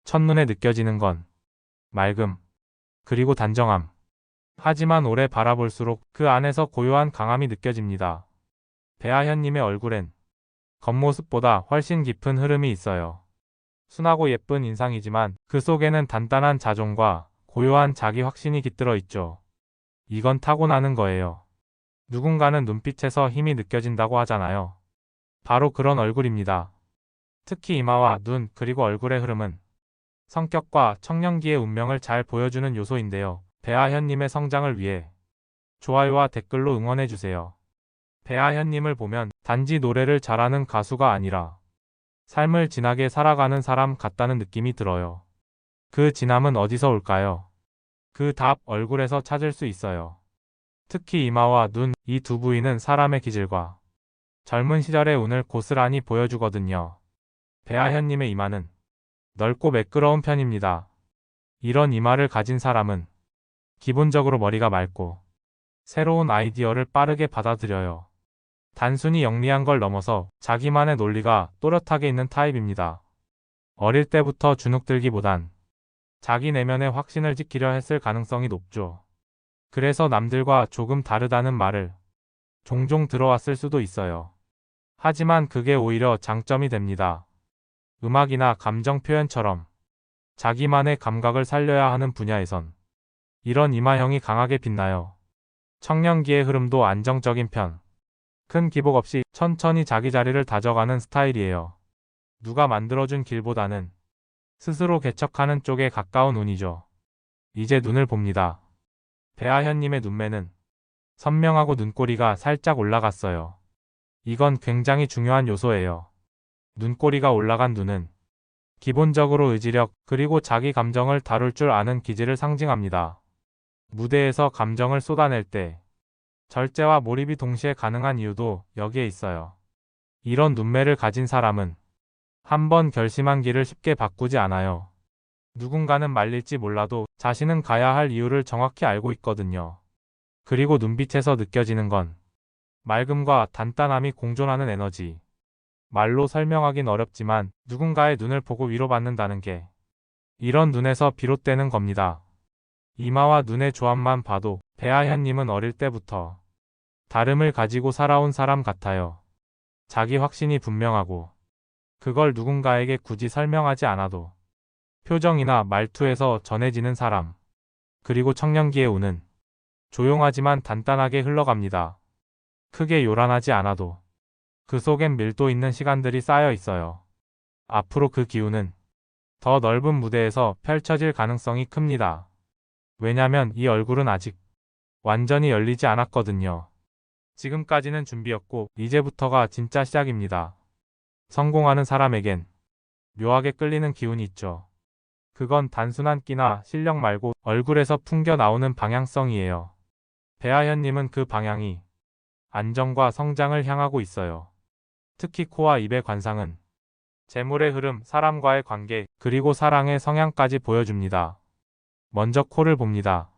첫눈에 느껴지는 건 맑음, 그리고 단정함. 하지만 오래 바라볼수록 그 안에서 고요한 강함이 느껴집니다. 배아현님의 얼굴엔 겉모습보다 훨씬 깊은 흐름이 있어요. 순하고 예쁜 인상이지만 그 속에는 단단한 자존과 고요한 자기 확신이 깃들어 있죠. 이건 타고나는 거예요. 누군가는 눈빛에서 힘이 느껴진다고 하잖아요. 바로 그런 얼굴입니다. 특히 이마와 눈 그리고 얼굴의 흐름은 성격과 청년기의 운명을 잘 보여주는 요소인데요. 배아현님의 성장을 위해 좋아요와 댓글로 응원해주세요. 배아현님을 보면 단지 노래를 잘하는 가수가 아니라 삶을 진하게 살아가는 사람 같다는 느낌이 들어요. 그 진함은 어디서 올까요? 그 답 얼굴에서 찾을 수 있어요. 특히 이마와 눈, 이 두 부위는 사람의 기질과 젊은 시절의 운을 고스란히 보여주거든요. 배아현님의 이마는 넓고 매끄러운 편입니다. 이런 이마를 가진 사람은 기본적으로 머리가 맑고 새로운 아이디어를 빠르게 받아들여요. 단순히 영리한 걸 넘어서 자기만의 논리가 또렷하게 있는 타입입니다. 어릴 때부터 주눅들기보단 자기 내면의 확신을 지키려 했을 가능성이 높죠. 그래서 남들과 조금 다르다는 말을 종종 들어왔을 수도 있어요. 하지만 그게 오히려 장점이 됩니다. 음악이나 감정 표현처럼 자기만의 감각을 살려야 하는 분야에선 이런 이마형이 강하게 빛나요. 청년기의 흐름도 안정적인 편. 큰 기복 없이 천천히 자기 자리를 다져가는 스타일이에요. 누가 만들어준 길보다는 스스로 개척하는 쪽에 가까운 운이죠. 이제 눈을 봅니다. 배아현님의 눈매는 선명하고 눈꼬리가 살짝 올라갔어요. 이건 굉장히 중요한 요소예요. 눈꼬리가 올라간 눈은 기본적으로 의지력 그리고 자기 감정을 다룰 줄 아는 기질을 상징합니다. 무대에서 감정을 쏟아낼 때 절제와 몰입이 동시에 가능한 이유도 여기에 있어요. 이런 눈매를 가진 사람은 한번 결심한 길을 쉽게 바꾸지 않아요. 누군가는 말릴지 몰라도 자신은 가야 할 이유를 정확히 알고 있거든요. 그리고 눈빛에서 느껴지는 건 맑음과 단단함이 공존하는 에너지. 말로 설명하긴 어렵지만 누군가의 눈을 보고 위로받는다는 게 이런 눈에서 비롯되는 겁니다. 이마와 눈의 조합만 봐도 배아현님은 어릴 때부터 다름을 가지고 살아온 사람 같아요. 자기 확신이 분명하고 그걸 누군가에게 굳이 설명하지 않아도 표정이나 말투에서 전해지는 사람. 그리고 청년기의 운은 조용하지만 단단하게 흘러갑니다. 크게 요란하지 않아도 그 속엔 밀도 있는 시간들이 쌓여 있어요. 앞으로 그 기운은 더 넓은 무대에서 펼쳐질 가능성이 큽니다. 왜냐면 이 얼굴은 아직 완전히 열리지 않았거든요. 지금까지는 준비였고 이제부터가 진짜 시작입니다. 성공하는 사람에겐 묘하게 끌리는 기운이 있죠. 그건 단순한 끼나 실력 말고 얼굴에서 풍겨 나오는 방향성이에요. 배아현님은 그 방향이 안정과 성장을 향하고 있어요. 특히 코와 입의 관상은 재물의 흐름, 사람과의 관계, 그리고 사랑의 성향까지 보여줍니다. 먼저 코를 봅니다.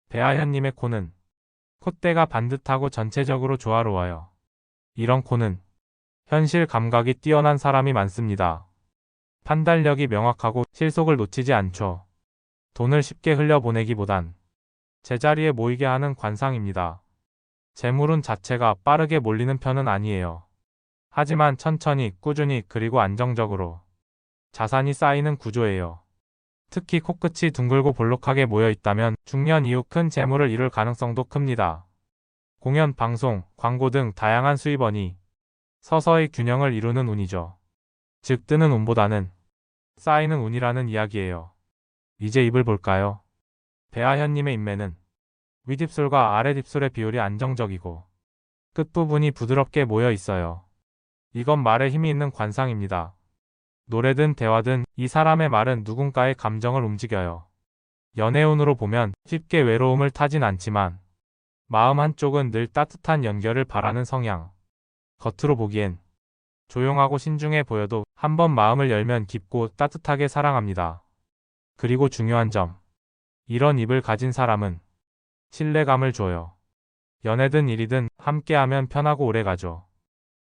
배아현님의 코는 콧대가 반듯하고 전체적으로 조화로워요. 이런 코는 현실 감각이 뛰어난 사람이 많습니다. 판단력이 명확하고 실속을 놓치지 않죠. 돈을 쉽게 흘려보내기보단 제자리에 모이게 하는 관상입니다. 재물운 자체가 빠르게 몰리는 편은 아니에요. 하지만 천천히, 꾸준히 그리고 안정적으로 자산이 쌓이는 구조예요. 특히 코끝이 둥글고 볼록하게 모여 있다면 중년 이후 큰 재물을 이룰 가능성도 큽니다. 공연, 방송, 광고 등 다양한 수입원이 서서히 균형을 이루는 운이죠. 즉 뜨는 운보다는 쌓이는 운이라는 이야기예요. 이제 입을 볼까요? 배아현님의 입매는 윗입술과 아랫입술의 비율이 안정적이고 끝부분이 부드럽게 모여 있어요. 이건 말에 힘이 있는 관상입니다. 노래든 대화든 이 사람의 말은 누군가의 감정을 움직여요. 연애운으로 보면 쉽게 외로움을 타진 않지만 마음 한쪽은 늘 따뜻한 연결을 바라는 성향. 겉으로 보기엔 조용하고 신중해 보여도 한번 마음을 열면 깊고 따뜻하게 사랑합니다. 그리고 중요한 점. 이런 입을 가진 사람은 신뢰감을 줘요. 연애든 일이든 함께하면 편하고 오래가죠.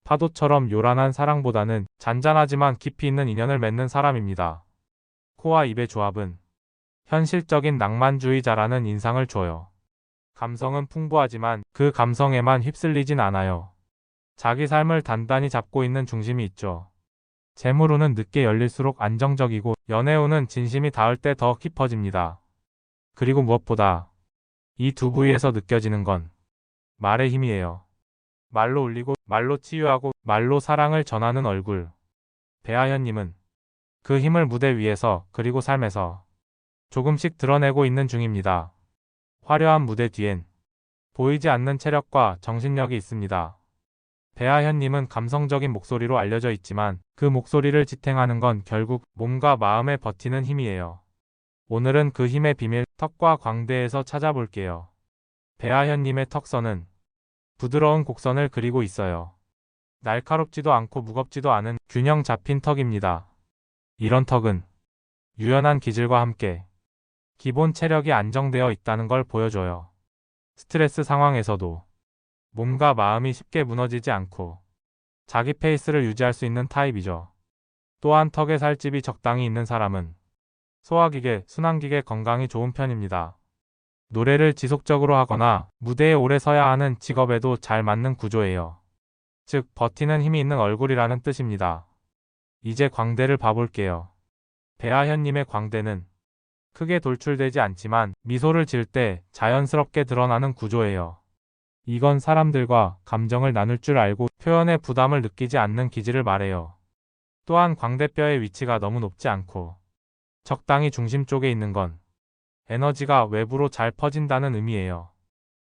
파도처럼 요란한 사랑보다는 잔잔하지만 깊이 있는 인연을 맺는 사람입니다. 코와 입의 조합은 현실적인 낭만주의자라는 인상을 줘요. 감성은 풍부하지만 그 감성에만 휩쓸리진 않아요. 자기 삶을 단단히 잡고 있는 중심이 있죠. 재물운은 늦게 열릴수록 안정적이고 연애운은 진심이 닿을 때 더 깊어집니다. 그리고 무엇보다 이 두 부위에서 느껴지는 건 말의 힘이에요. 말로 울리고 말로 치유하고 말로 사랑을 전하는 얼굴. 배아현님은 그 힘을 무대 위에서 그리고 삶에서 조금씩 드러내고 있는 중입니다. 화려한 무대 뒤엔 보이지 않는 체력과 정신력이 있습니다. 배아현님은 감성적인 목소리로 알려져 있지만 그 목소리를 지탱하는 건 결국 몸과 마음에 버티는 힘이에요. 오늘은 그 힘의 비밀, 턱과 광대에서 찾아볼게요. 배아현님의 턱선은 부드러운 곡선을 그리고 있어요. 날카롭지도 않고 무겁지도 않은 균형 잡힌 턱입니다. 이런 턱은 유연한 기질과 함께 기본 체력이 안정되어 있다는 걸 보여줘요. 스트레스 상황에서도 몸과 마음이 쉽게 무너지지 않고 자기 페이스를 유지할 수 있는 타입이죠. 또한 턱에 살집이 적당히 있는 사람은 소화기계, 순환기계 건강이 좋은 편입니다. 노래를 지속적으로 하거나 무대에 오래 서야 하는 직업에도 잘 맞는 구조예요. 즉, 버티는 힘이 있는 얼굴이라는 뜻입니다. 이제 광대를 봐볼게요. 배아현님의 광대는 크게 돌출되지 않지만 미소를 지을 때 자연스럽게 드러나는 구조예요. 이건 사람들과 감정을 나눌 줄 알고 표현에 부담을 느끼지 않는 기질을 말해요. 또한 광대뼈의 위치가 너무 높지 않고 적당히 중심 쪽에 있는 건 에너지가 외부로 잘 퍼진다는 의미예요.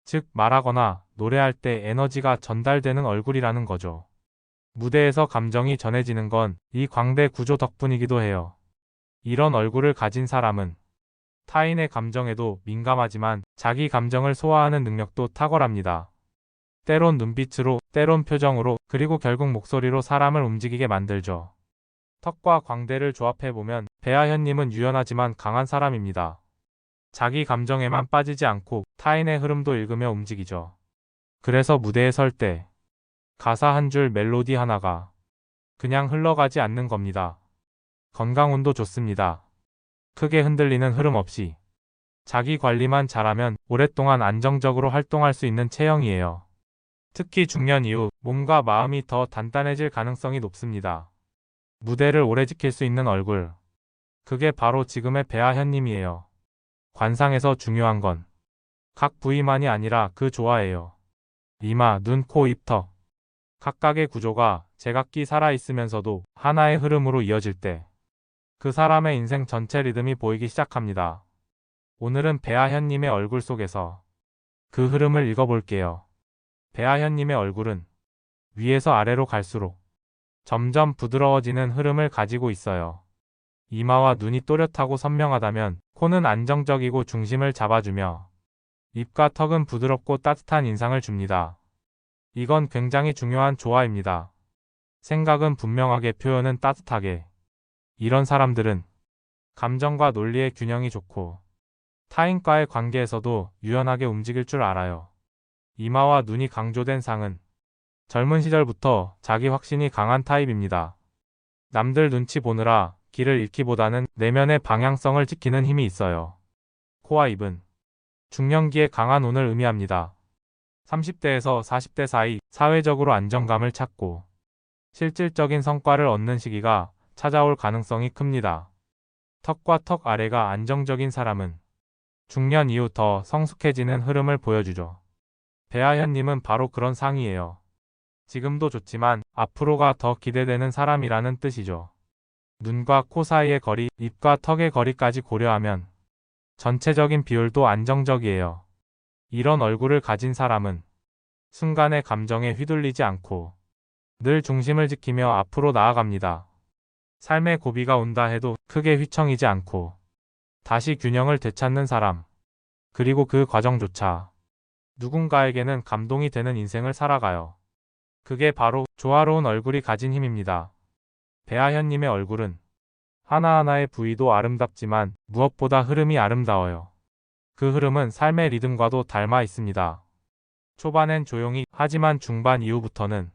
즉, 말하거나 노래할 때 에너지가 전달되는 얼굴이라는 거죠. 무대에서 감정이 전해지는 건 이 광대 구조 덕분이기도 해요. 이런 얼굴을 가진 사람은 타인의 감정에도 민감하지만 자기 감정을 소화하는 능력도 탁월합니다. 때론 눈빛으로, 때론 표정으로, 그리고 결국 목소리로 사람을 움직이게 만들죠. 턱과 광대를 조합해보면 배아현님은 유연하지만 강한 사람입니다. 자기 감정에만 빠지지 않고 타인의 흐름도 읽으며 움직이죠. 그래서 무대에 설 때 가사 한 줄, 멜로디 하나가 그냥 흘러가지 않는 겁니다. 건강운도 좋습니다. 크게 흔들리는 흐름 없이 자기 관리만 잘하면 오랫동안 안정적으로 활동할 수 있는 체형이에요. 특히 중년 이후 몸과 마음이 더 단단해질 가능성이 높습니다. 무대를 오래 지킬 수 있는 얼굴. 그게 바로 지금의 배아현님이에요. 관상에서 중요한 건 각 부위만이 아니라 그 조화예요. 이마, 눈, 코, 입, 턱. 각각의 구조가 제각기 살아있으면서도 하나의 흐름으로 이어질 때 그 사람의 인생 전체 리듬이 보이기 시작합니다. 오늘은 배아현님의 얼굴 속에서 그 흐름을 읽어볼게요. 배아현님의 얼굴은 위에서 아래로 갈수록 점점 부드러워지는 흐름을 가지고 있어요. 이마와 눈이 또렷하고 선명하다면 코는 안정적이고 중심을 잡아주며 입과 턱은 부드럽고 따뜻한 인상을 줍니다. 이건 굉장히 중요한 조화입니다. 생각은 분명하게, 표현은 따뜻하게. 이런 사람들은 감정과 논리의 균형이 좋고 타인과의 관계에서도 유연하게 움직일 줄 알아요. 이마와 눈이 강조된 상은 젊은 시절부터 자기 확신이 강한 타입입니다. 남들 눈치 보느라 길을 잃기보다는 내면의 방향성을 지키는 힘이 있어요. 코와 입은 중년기에 강한 운을 의미합니다. 30대에서 40대 사이 사회적으로 안정감을 찾고 실질적인 성과를 얻는 시기가 찾아올 가능성이 큽니다. 턱과 턱 아래가 안정적인 사람은 중년 이후 더 성숙해지는 흐름을 보여주죠. 배아현님은 바로 그런 상이에요. 지금도 좋지만 앞으로가 더 기대되는 사람이라는 뜻이죠. 눈과 코 사이의 거리, 입과 턱의 거리까지 고려하면 전체적인 비율도 안정적이에요. 이런 얼굴을 가진 사람은 순간의 감정에 휘둘리지 않고 늘 중심을 지키며 앞으로 나아갑니다. 삶의 고비가 온다 해도 크게 휘청이지 않고 다시 균형을 되찾는 사람. 그리고 그 과정조차 누군가에게는 감동이 되는 인생을 살아가요. 그게 바로 조화로운 얼굴이 가진 힘입니다. 배아현님의 얼굴은 하나하나의 부위도 아름답지만 무엇보다 흐름이 아름다워요. 그 흐름은 삶의 리듬과도 닮아 있습니다. 초반엔 조용히, 하지만 중반 이후부터는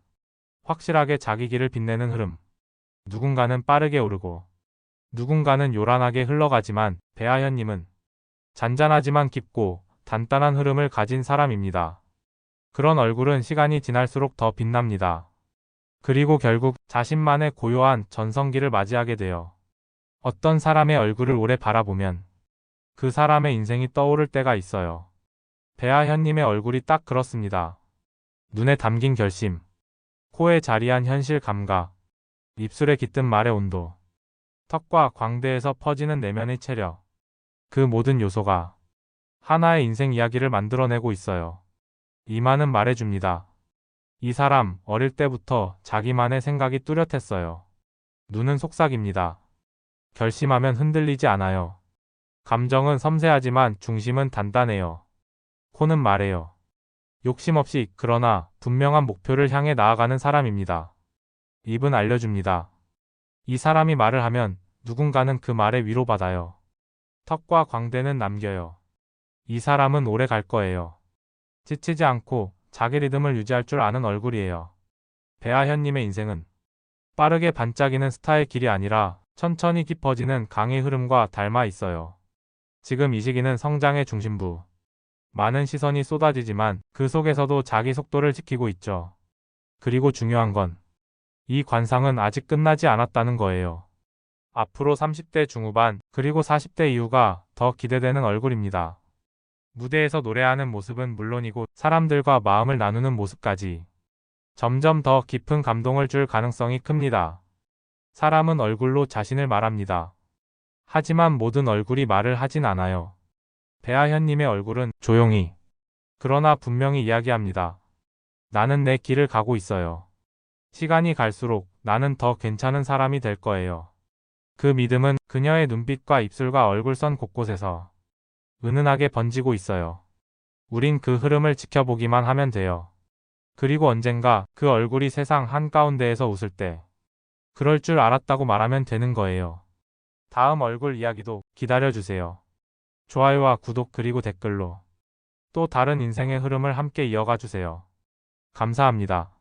확실하게 자기 길을 빛내는 흐름. 누군가는 빠르게 오르고 누군가는 요란하게 흘러가지만 배아현님은 잔잔하지만 깊고 단단한 흐름을 가진 사람입니다. 그런 얼굴은 시간이 지날수록 더 빛납니다. 그리고 결국 자신만의 고요한 전성기를 맞이하게 돼요. 어떤 사람의 얼굴을 오래 바라보면 그 사람의 인생이 떠오를 때가 있어요. 배아현님의 얼굴이 딱 그렇습니다. 눈에 담긴 결심, 코에 자리한 현실 감각, 입술에 깃든 말의 온도, 턱과 광대에서 퍼지는 내면의 체력. 그 모든 요소가 하나의 인생 이야기를 만들어내고 있어요. 이마는 말해줍니다. 이 사람 어릴 때부터 자기만의 생각이 뚜렷했어요. 눈은 속삭입니다. 결심하면 흔들리지 않아요. 감정은 섬세하지만 중심은 단단해요. 코는 말해요. 욕심 없이 그러나 분명한 목표를 향해 나아가는 사람입니다. 입은 알려줍니다. 이 사람이 말을 하면 누군가는 그 말에 위로받아요. 턱과 광대는 남겨요. 이 사람은 오래 갈 거예요. 지치지 않고 자기 리듬을 유지할 줄 아는 얼굴이에요. 배아현님의 인생은 빠르게 반짝이는 스타의 길이 아니라 천천히 깊어지는 강의 흐름과 닮아 있어요. 지금 이 시기는 성장의 중심부. 많은 시선이 쏟아지지만 그 속에서도 자기 속도를 지키고 있죠. 그리고 중요한 건 이 관상은 아직 끝나지 않았다는 거예요. 앞으로 30대 중후반 그리고 40대 이후가 더 기대되는 얼굴입니다. 무대에서 노래하는 모습은 물론이고 사람들과 마음을 나누는 모습까지 점점 더 깊은 감동을 줄 가능성이 큽니다. 사람은 얼굴로 자신을 말합니다. 하지만 모든 얼굴이 말을 하진 않아요. 배아현님의 얼굴은 조용히 그러나 분명히 이야기합니다. 나는 내 길을 가고 있어요. 시간이 갈수록 나는 더 괜찮은 사람이 될 거예요. 그 믿음은 그녀의 눈빛과 입술과 얼굴선 곳곳에서 은은하게 번지고 있어요. 우린 그 흐름을 지켜보기만 하면 돼요. 그리고 언젠가 그 얼굴이 세상 한가운데에서 웃을 때 그럴 줄 알았다고 말하면 되는 거예요. 다음 얼굴 이야기도 기다려주세요. 좋아요와 구독 그리고 댓글로 또 다른 인생의 흐름을 함께 이어가 주세요. 감사합니다.